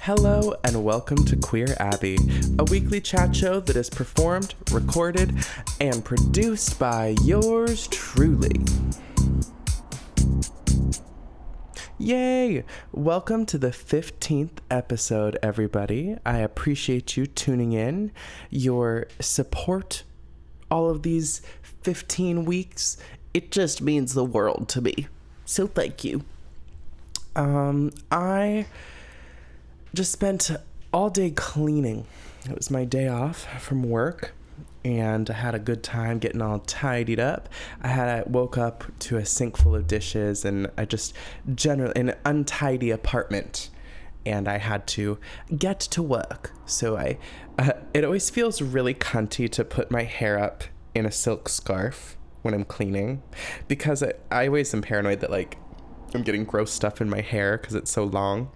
Hello and welcome to Queer Abbey, a weekly chat show that is performed, recorded, and produced by yours truly. Yay! Welcome to the 15th episode, everybody. I appreciate you tuning in, your support, all of these 15 weeks. It just means the world to me. So thank you. I just spent all day cleaning. It was my day off from work, and I had a good time getting all tidied up. I woke up to a sink full of dishes, and I just generally in an untidy apartment, and I had to get to work. So it always feels really cunty to put my hair up in a silk scarf when I'm cleaning, because I always am paranoid that I'm getting gross stuff in my hair because it's so long.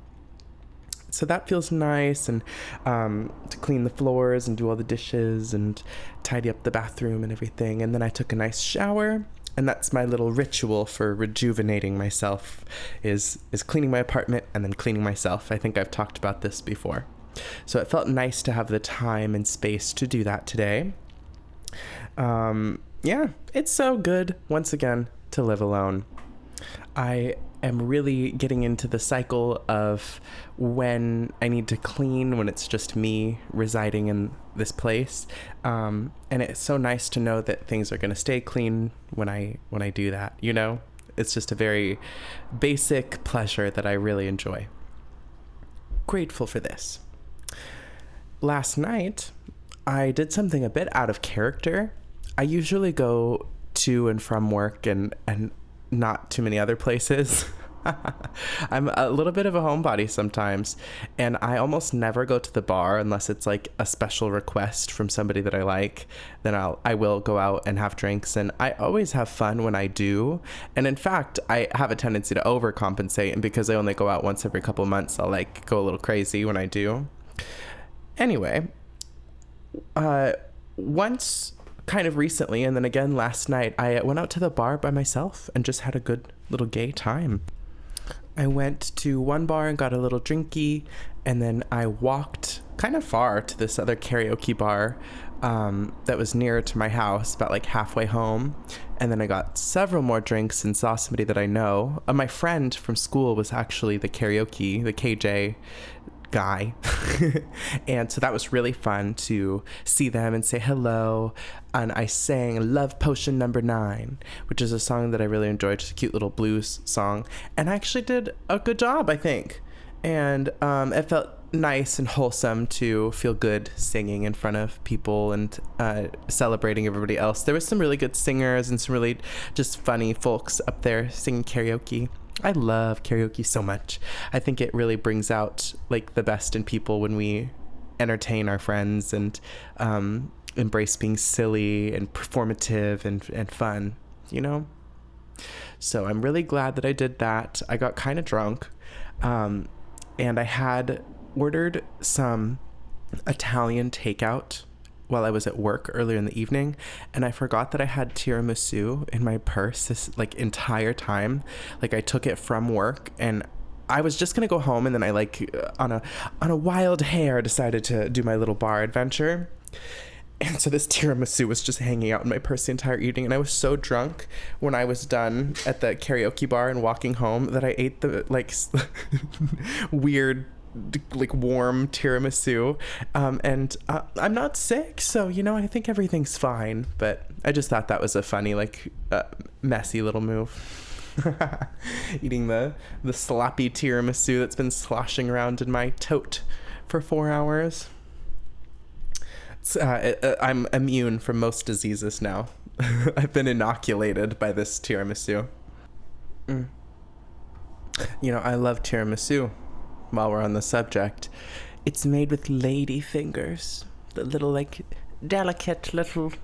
So that feels nice, and to clean the floors and do all the dishes and tidy up the bathroom and everything. And then I took a nice shower, and that's my little ritual for rejuvenating myself is cleaning my apartment and then cleaning myself. I think I've talked about this before. So it felt nice to have the time and space to do that today. Yeah, it's so good, once again, to live alone. I am really getting into the cycle of when I need to clean, when it's just me residing in this place. And it's so nice to know that things are going to stay clean when I do that, you know? It's just a very basic pleasure that I really enjoy. Grateful for this. Last night, I did something a bit out of character. I usually go to and from work and not too many other places. I'm a little bit of a homebody sometimes, and I almost never go to the bar unless it's like a special request from somebody that I like. Then I will go out and have drinks, and I always have fun when I do. And in fact, I have a tendency to overcompensate, and because I only go out once every couple months, I'll go a little crazy when I do. Anyway, once kind of recently, and then again last night, I went out to the bar by myself and just had a good little gay time. I went to one bar and got a little drinky, and then I walked kind of far to this other karaoke bar that was nearer to my house, about halfway home. And then I got several more drinks and saw somebody that I know. My friend from school was actually the KJ guy. And so that was really fun to see them and say hello. And I sang Love Potion Number 9, which is a song that I really enjoyed, just a cute little blues song. And I actually did a good job, I think. And it felt nice and wholesome to feel good singing in front of people and celebrating everybody else. There was some really good singers and some really just funny folks up there singing karaoke. I love karaoke so much. I think it really brings out the best in people when we entertain our friends and embrace being silly and performative and fun, you know? So I'm really glad that I did that. I got kind of drunk, and I had ordered some Italian takeout while I was at work earlier in the evening, and I forgot that I had tiramisu in my purse this entire time. I took it from work, and I was just gonna go home, and then I on a wild hair decided to do my little bar adventure. And so this tiramisu was just hanging out in my purse the entire evening, and I was so drunk when I was done at the karaoke bar and walking home that I ate the weird warm tiramisu, and I'm not sick, so I think everything's fine. But I just thought that was a funny messy little move. Eating the sloppy tiramisu that's been sloshing around in my tote for 4 hours. I'm immune from most diseases now. I've been inoculated by this tiramisu. I love tiramisu. While we're on the subject, it's made with lady fingers, the little delicate little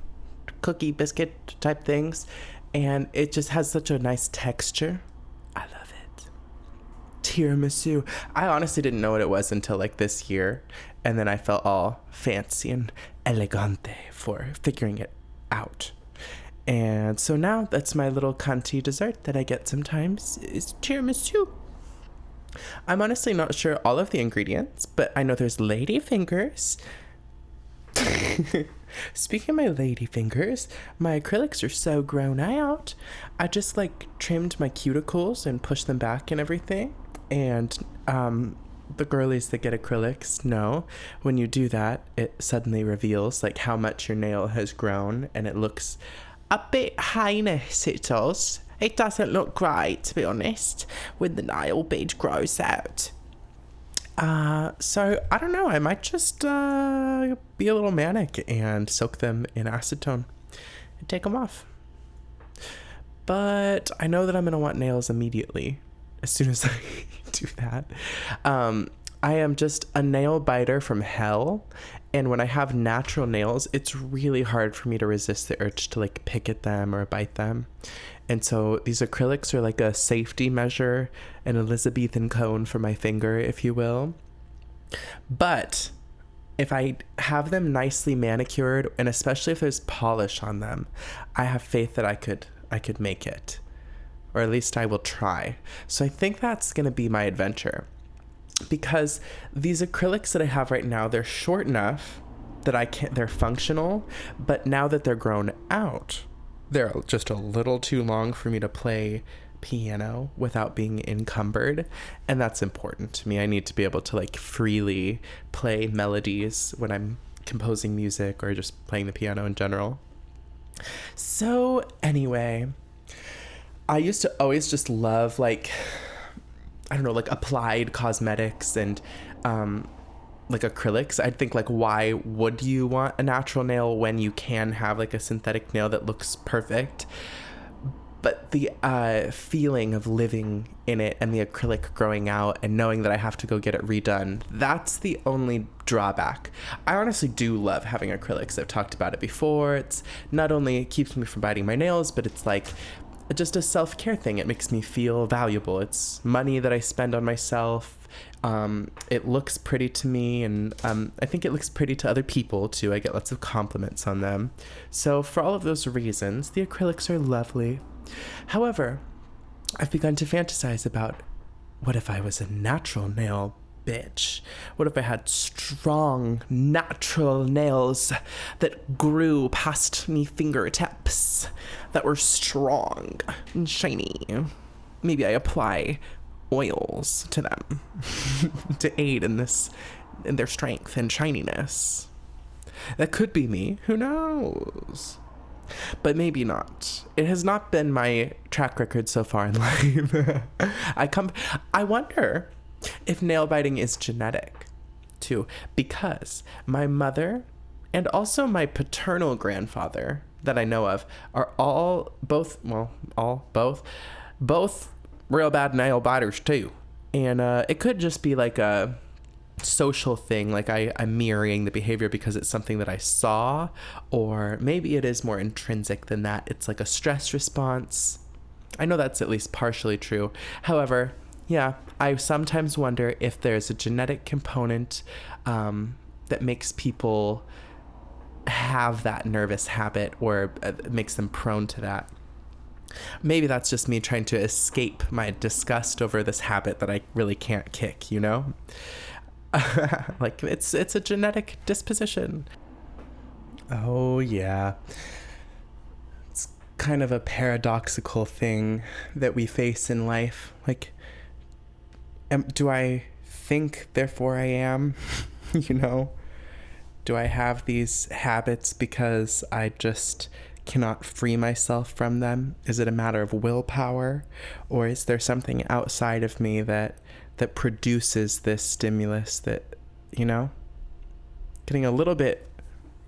cookie biscuit type things, and it just has such a nice texture. I love it. Tiramisu. I honestly didn't know what it was until this year, and then I felt all fancy and elegante for figuring it out. And so now that's my little cunty dessert that I get sometimes is tiramisu. I'm honestly not sure all of the ingredients, but I know there's lady fingers. Speaking of my lady fingers, my acrylics are so grown out. I just like trimmed my cuticles and pushed them back and everything. And the girlies that get acrylics know when you do that, it suddenly reveals like how much your nail has grown, and it looks a bit heinous. It does. It doesn't look great, to be honest, when the nail bed grows out. So I don't know. I might just be a little manic and soak them in acetone and take them off. But I know that I'm gonna want nails immediately as soon as I do that. I am just a nail biter from hell, and when I have natural nails, it's really hard for me to resist the urge to like pick at them or bite them. And so these acrylics are like a safety measure, an Elizabethan cone for my finger, if you will. But if I have them nicely manicured, and especially if there's polish on them, I have faith that I could make it. Or at least I will try. So I think that's going to be my adventure. Because these acrylics that I have right now, they're short enough that they're functional, but now that they're grown out, they're just a little too long for me to play piano without being encumbered, and that's important to me. I need to be able to like freely play melodies when I'm composing music or just playing the piano in general. So anyway, I used to always just love like, I don't know, like applied cosmetics and like acrylics. I'd think like, why would you want a natural nail when you can have like a synthetic nail that looks perfect? But the feeling of living in it and the acrylic growing out and knowing that I have to go get it redone, that's the only drawback. I honestly do love having acrylics. I've talked about it before. It's not only keeps me from biting my nails, but it's like just a self-care thing. It makes me feel valuable. It's money that I spend on myself. It looks pretty to me, and I think it looks pretty to other people too. I get lots of compliments on them. So for all of those reasons, the acrylics are lovely. However, I've begun to fantasize about, what if I was a natural nail bitch? What if I had strong natural nails that grew past me fingertips, that were strong and shiny? Maybe I apply oils to them to aid in their strength and shininess. That could be me. Who knows? But maybe not. It has not been my track record so far in life. I wonder if nail biting is genetic too, because my mother and also my paternal grandfather that I know of are both real bad nail biters too. And it could just be like a social thing, like I'm mirroring the behavior because it's something that I saw, or maybe it is more intrinsic than that. It's like a stress response. I know that's at least partially true. However, yeah, I sometimes wonder if there's a genetic component that makes people have that nervous habit, or makes them prone to that. Maybe that's just me trying to escape my disgust over this habit that I really can't kick, you know? Like it's a genetic disposition. Oh yeah. It's kind of a paradoxical thing that we face in life. Like, do I think, therefore I am? You know? Do I have these habits because I just cannot free myself from them? Is it a matter of willpower, or is there something outside of me that produces this stimulus that, you know? Getting a little bit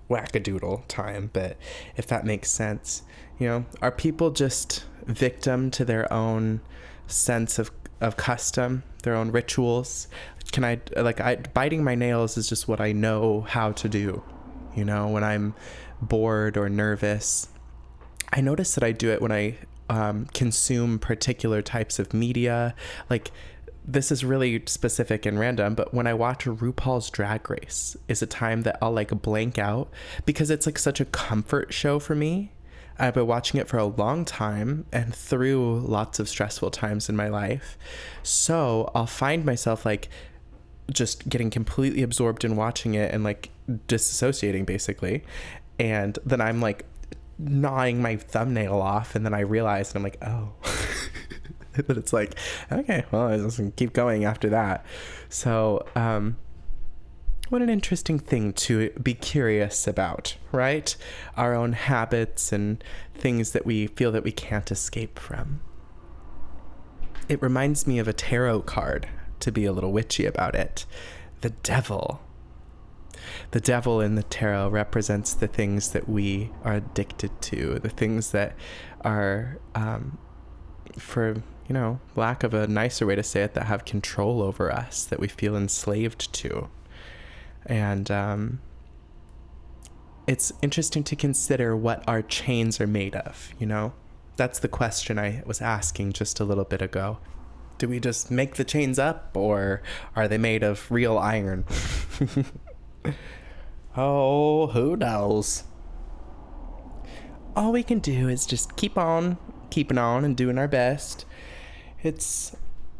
wackadoodle time, but if that makes sense, you know? Are people just victim to their own sense of custom, their own rituals? Biting my nails is just what I know how to do, you know, when I'm bored or nervous. I notice that I do it when I consume particular types of media. Like, this is really specific and random, but when I watch RuPaul's Drag Race is a time that I'll like blank out, because it's like such a comfort show for me. I've been watching it for a long time and through lots of stressful times in my life. So I'll find myself like just getting completely absorbed in watching it and like disassociating basically. And then I'm like gnawing my thumbnail off, and then I realize, and I'm like, oh. But it's like, okay, well, I just keep going after that. So, what an interesting thing to be curious about, right? Our own habits and things that we feel that we can't escape from. It reminds me of a tarot card, to be a little witchy about it. The devil. The devil in the tarot represents the things that we are addicted to, the things that are, for, lack of a nicer way to say it, that have control over us, that we feel enslaved to. And it's interesting to consider what our chains are made of, That's the question I was asking just a little bit ago. Do we just make the chains up, or are they made of real iron? Oh, who knows? All we can do is just keep on keeping on and doing our best. It's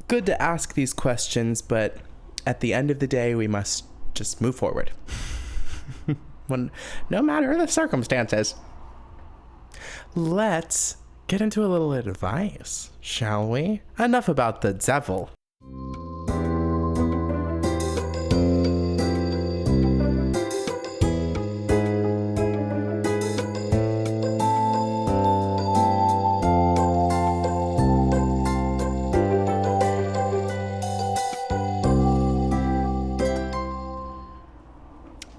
good to ask these questions, but at the end of the day, we must just move forward. No matter the circumstances. Let's get into a little advice, shall we? Enough about the devil.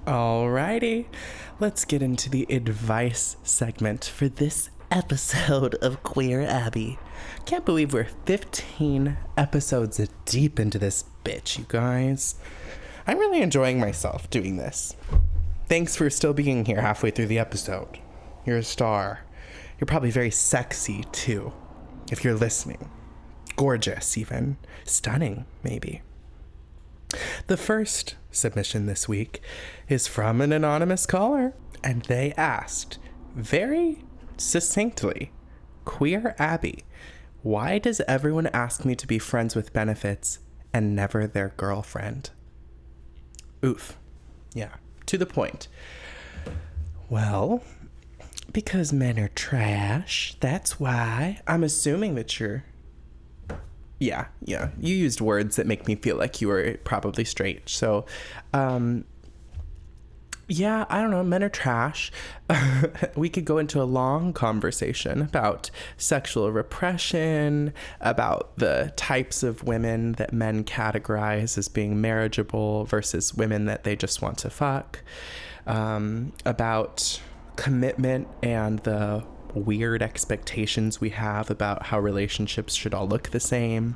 Alrighty, let's get into the advice segment for this episode of Queer Abbey. Can't believe we're 15 episodes deep into this bitch, you guys. I'm really enjoying myself doing this. Thanks for still being here halfway through the episode. You're a star. You're probably very sexy, too, if you're listening. Gorgeous, even. Stunning, maybe. The first submission this week is from an anonymous caller, and they asked, very succinctly, Queer Abbey, why does everyone ask me to be friends with benefits and never their girlfriend? Oof. Yeah, to the point. Well, because men are trash, that's why. I'm assuming that you're... Yeah. You used words that make me feel like you were probably straight. So, yeah, I don't know. Men are trash. We could go into a long conversation about sexual repression, about the types of women that men categorize as being marriageable versus women that they just want to fuck, about commitment and the weird expectations we have about how relationships should all look the same.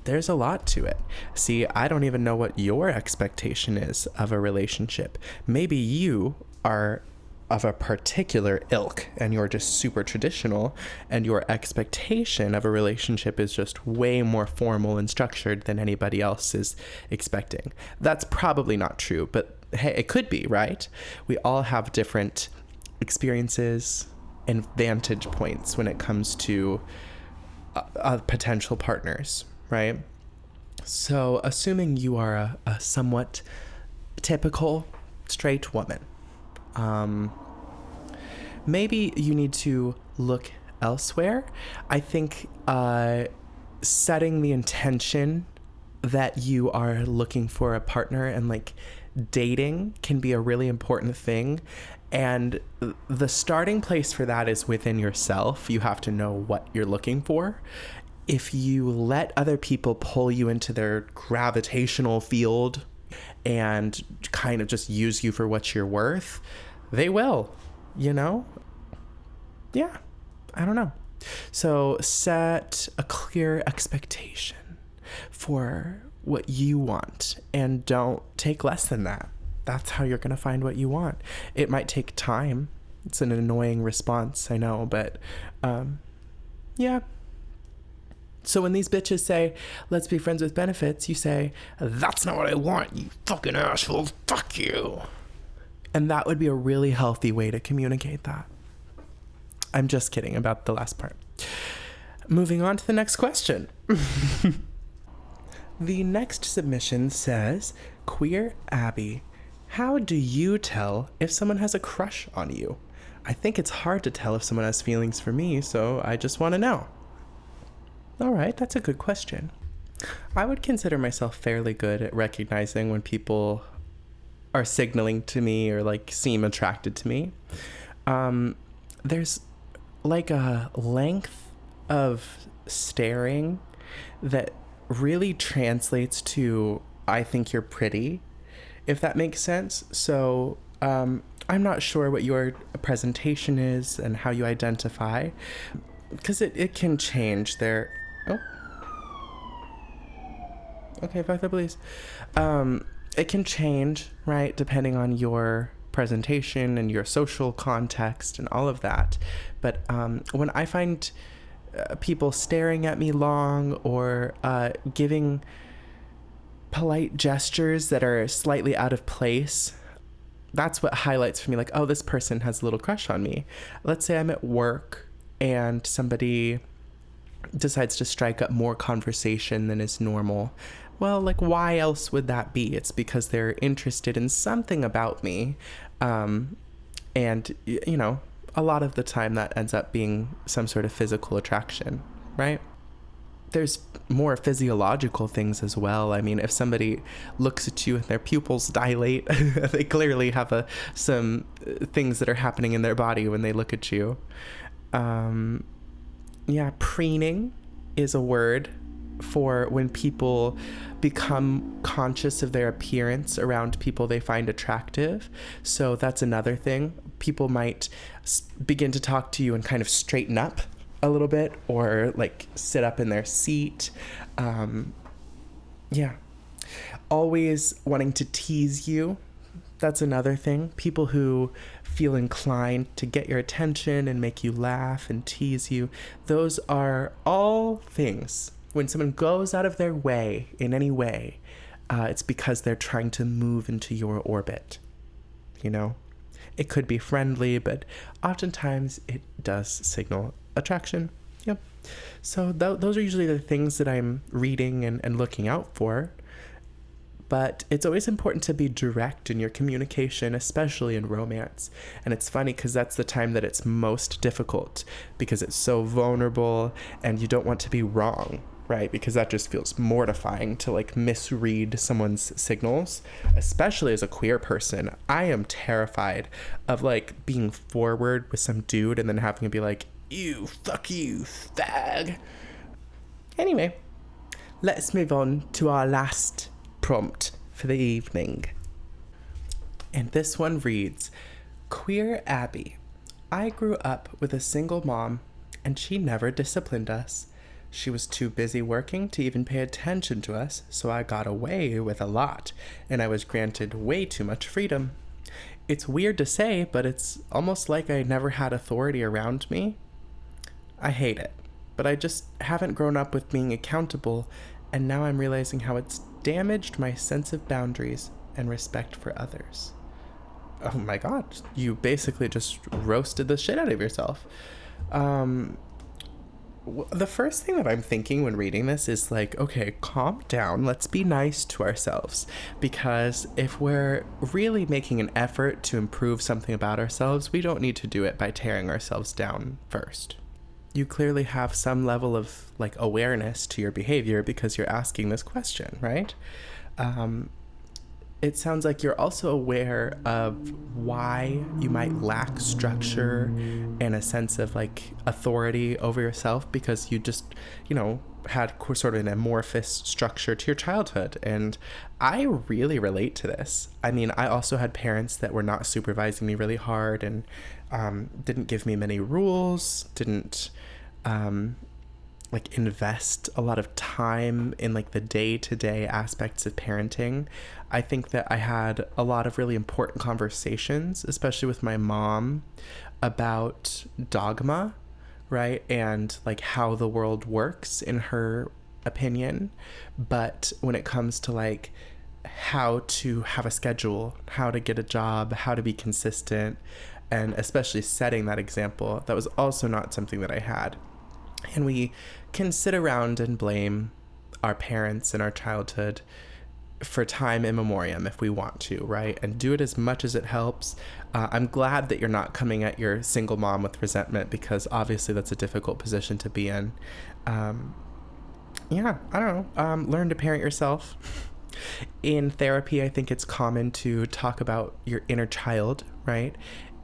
There's a lot to it. See, I don't even know what your expectation is of a relationship. Maybe you are of a particular ilk and you're just super traditional, and your expectation of a relationship is just way more formal and structured than anybody else is expecting. That's probably not true, but hey, it could be, right? We all have different experiences and vantage points when it comes to potential partners, right? So assuming you are a somewhat typical straight woman, maybe you need to look elsewhere. I think setting the intention that you are looking for a partner and like dating can be a really important thing. And the starting place for that is within yourself. You have to know what you're looking for. If you let other people pull you into their gravitational field and kind of just use you for what you're worth, they will, Yeah, I don't know. So set a clear expectation for what you want and don't take less than that. That's how you're going to find what you want. It might take time. It's an annoying response, I know, but yeah. So when these bitches say, let's be friends with benefits, you say, that's not what I want, you fucking asshole, fuck you. And that would be a really healthy way to communicate that. I'm just kidding about the last part. Moving on to the next question. The next submission says, Queer Abbey, how do you tell if someone has a crush on you? I think it's hard to tell if someone has feelings for me, so I just want to know. All right, that's a good question. I would consider myself fairly good at recognizing when people are signaling to me or like seem attracted to me. There's like a length of staring that really translates to, I think you're pretty, if that makes sense. So I'm not sure what your presentation is and how you identify, because it can change there. Oh. Okay, back there, please. It can change, right, depending on your presentation and your social context and all of that. But when I find people staring at me long or giving polite gestures that are slightly out of place, that's what highlights for me, like, oh, this person has a little crush on me. Let's say I'm at work and somebody decides to strike up more conversation than is normal. Well, like, why else would that be? It's because they're interested in something about me. And, you know, a lot of the time that ends up being some sort of physical attraction, right? There's more physiological things as well. I mean, if somebody looks at you and their pupils dilate, they clearly have some things that are happening in their body when they look at you. Yeah, preening is a word for when people become conscious of their appearance around people they find attractive. So that's another thing. People might begin to talk to you and kind of straighten up a little bit, or like sit up in their seat. Yeah. Always wanting to tease you. That's another thing. People who feel inclined to get your attention and make you laugh and tease you. Those are all things. When someone goes out of their way in any way, it's because they're trying to move into your orbit. You know? It could be friendly, but oftentimes it does signal attraction. Yep. So those are usually the things that I'm reading and looking out for. But it's always important to be direct in your communication, especially in romance. And it's funny because that's the time that it's most difficult, because it's so vulnerable and you don't want to be wrong, right? Because that just feels mortifying to like misread someone's signals, especially as a queer person. I am terrified of like being forward with some dude and then having to be like, ew, fuck you, fag. Anyway, let's move on to our last prompt for the evening. And this one reads, Queer Abbey. I grew up with a single mom and she never disciplined us. She was too busy working to even pay attention to us, so I got away with a lot, and I was granted way too much freedom. It's weird to say, but it's almost like I never had authority around me. I hate it, but I just haven't grown up with being accountable, and now I'm realizing how it's damaged my sense of boundaries and respect for others. Oh my god, you basically just roasted the shit out of yourself. The first thing that I'm thinking when reading this is like, okay, calm down. Let's be nice to ourselves. Because if we're really making an effort to improve something about ourselves, we don't need to do it by tearing ourselves down first. You clearly have some level of like awareness to your behavior because you're asking this question, right? It sounds like you're also aware of why you might lack structure and a sense of like authority over yourself because you just, you know, had sort of an amorphous structure to your childhood. And I really relate to this. I mean, I also had parents that were not supervising me really hard and didn't give me many rules, didn't like invest a lot of time in like the day-to-day aspects of parenting. I think that I had a lot of really important conversations, especially with my mom, about dogma, right? And like how the world works in her opinion. But when it comes to like how to have a schedule, how to get a job, how to be consistent, and especially setting that example, that was also not something that I had. And we can sit around and blame our parents in our childhood for time immemorial if we want to, right? And do it as much as it helps. I'm glad that you're not coming at your single mom with resentment, because obviously that's a difficult position to be in. Yeah, I don't know. Learn to parent yourself. In therapy, I think it's common to talk about your inner child, right?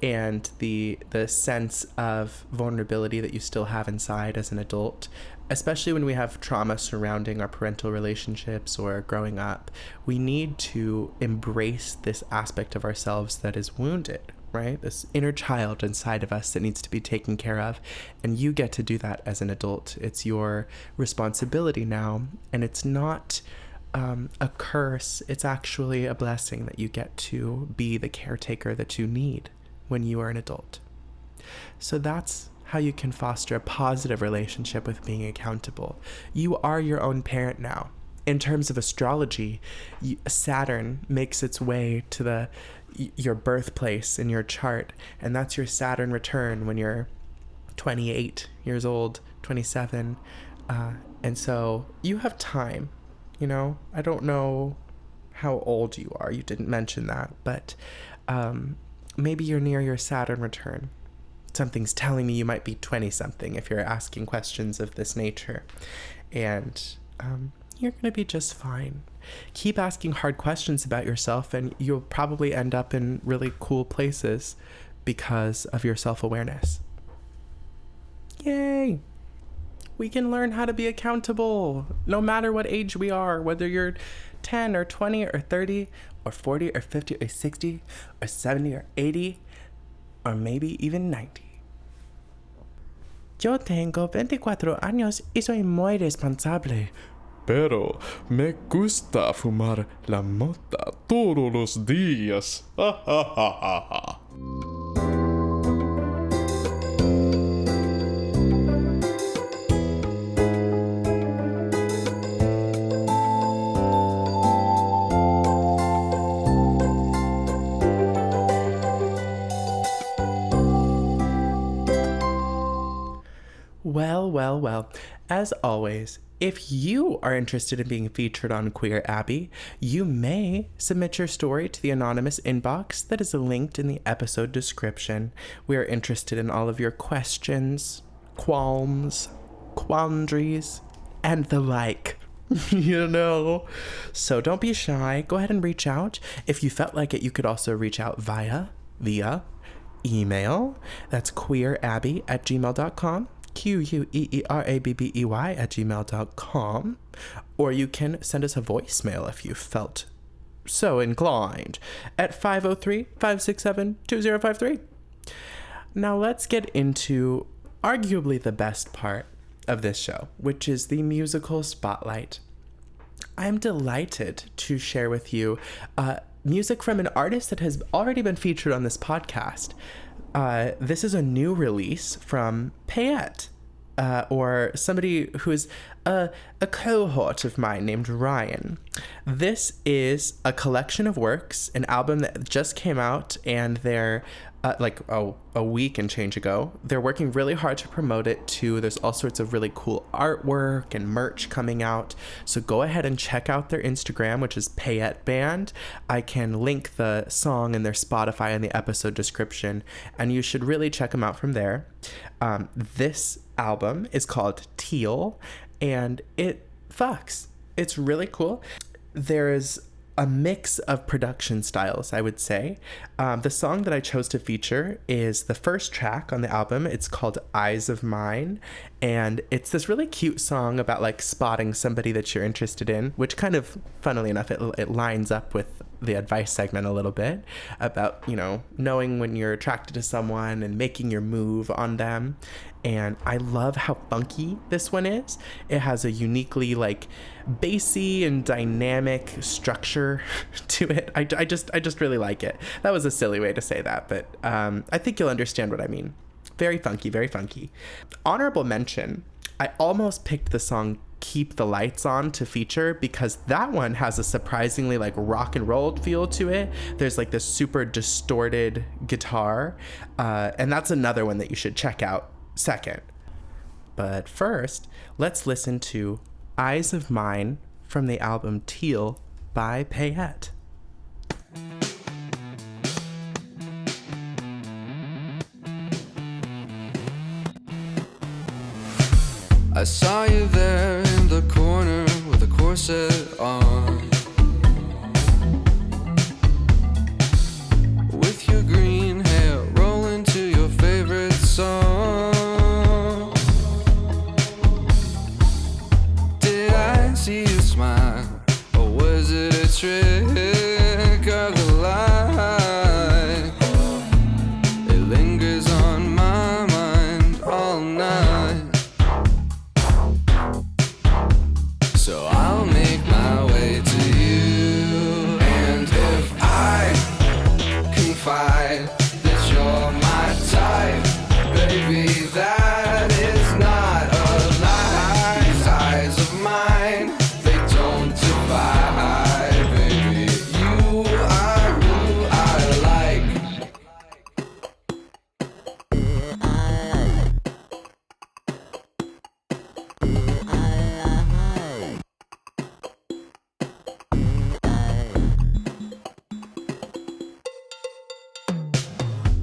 And the sense of vulnerability that you still have inside as an adult, especially when we have trauma surrounding our parental relationships or growing up. We need to embrace this aspect of ourselves that is wounded, right? This inner child inside of us that needs to be taken care of. And you get to do that as an adult. It's your responsibility now. And it's not a curse. It's actually a blessing that you get to be the caretaker that you need when you are an adult. So that's how you can foster a positive relationship with being accountable. You are your own parent now. In terms of astrology, Saturn makes its way to your birthplace in your chart, and that's your Saturn return when you're 28 years old, 27. And so you have time, you know? I don't know how old you are. You didn't mention that, but maybe you're near your Saturn return. Something's telling me you might be 20-something if you're asking questions of this nature. And you're going to be just fine. Keep asking hard questions about yourself, and you'll probably end up in really cool places because of your self-awareness. Yay! We can learn how to be accountable, no matter what age we are, whether you're 10 or 20 or 30 or 40 or 50 or 60 or 70 or 80 or maybe even 90. Yo tengo 24 años y soy muy responsable. Pero me gusta fumar la mota todos los días. Well, as always, if you are interested in being featured on Queer Abbey, you may submit your story to the anonymous inbox that is linked in the episode description. We are interested in all of your questions, qualms, quandaries, and the like. You know, so don't be shy. Go ahead and reach out. If you felt like it, you could also reach out via email. That's queerabbey@gmail.com. queerabbey@gmail.com. Or you can send us a voicemail if you felt so inclined at 503-567-2053. Now let's get into arguably the best part of this show, which is the musical spotlight. I'm delighted to share with you music from an artist that has already been featured on this podcast. This is a new release from Payette, or somebody who is a cohort of mine named Ryan. This is a collection of works, an album that just came out, and they're a week and change ago. They're working really hard to promote it too. There's all sorts of really cool artwork and merch coming out. So go ahead and check out their Instagram, which is Payette Band. I can link the song and their Spotify in the episode description, and you should really check them out from there. This album is called Teal, and it fucks. It's really cool. There's a mix of production styles, I would say. The song that I chose to feature is the first track on the album. It's called Eyes of Mine, and it's this really cute song about like spotting somebody that you're interested in, which kind of, funnily enough, it lines up with the advice segment a little bit about, you know, knowing when you're attracted to someone and making your move on them. And I love how funky this one is. It has a uniquely like bassy and dynamic structure to it. I just really like it. That was a silly way to say that, but I think you'll understand what I mean. Very funky, very funky. Honorable mention, I almost picked the song Keep the Lights On to feature, because that one has a surprisingly like rock and roll feel to it. There's like this super distorted guitar, and that's another one that you should check out second. But first, let's listen to Eyes of Mine from the album Teal by Payette. I saw you there in the corner with a corset on, with your green hair rolling to your favorite song. Did I see you smile, or was it a trick of the light? It lingers on my mind all night. So I'll make my way to you, and if I confide that you're my type, baby, that is not a lie. These eyes of mine, they don't divide, baby. You are who I like.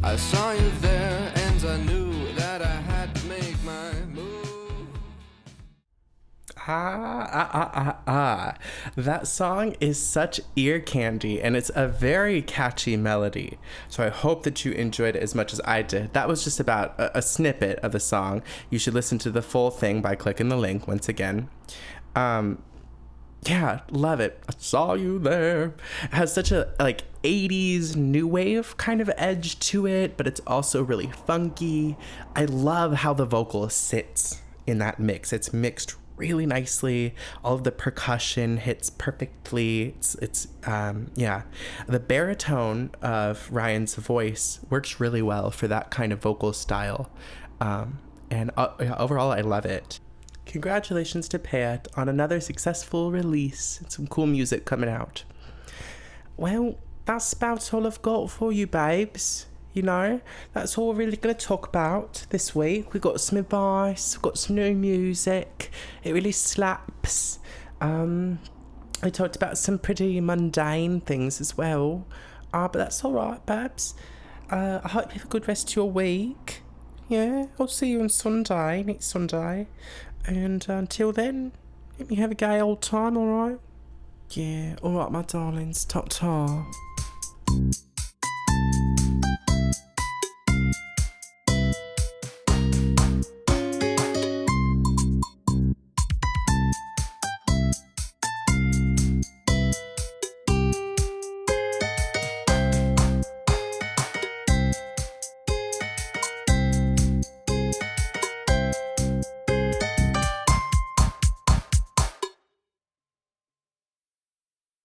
I saw you there, and I knew that I had to make my move. That song is such ear candy, and it's a very catchy melody. So I hope that you enjoyed it as much as I did. That was just about a snippet of the song. You should listen to the full thing by clicking the link once again. Yeah, love it. I saw you there. It has such a like 80s new wave kind of edge to it, but it's also really funky. I love how the vocal sits in that mix. It's mixed really nicely. All of the percussion hits perfectly. It's yeah. The baritone of Ryan's voice works really well for that kind of vocal style. And overall, I love it. Congratulations to Payette on another successful release and some cool music coming out. Well, that's about all I've got for you, babes. You know, that's all we're really going to talk about this week. We've got some advice, we've got some new music. It really slaps. I talked about some pretty mundane things as well. But that's all right, babes. I hope you have a good rest of your week. Yeah, I'll see you on Sunday, next Sunday. And until then, let me have a gay old time, alright? Yeah, alright, my darlings. Ta-ta.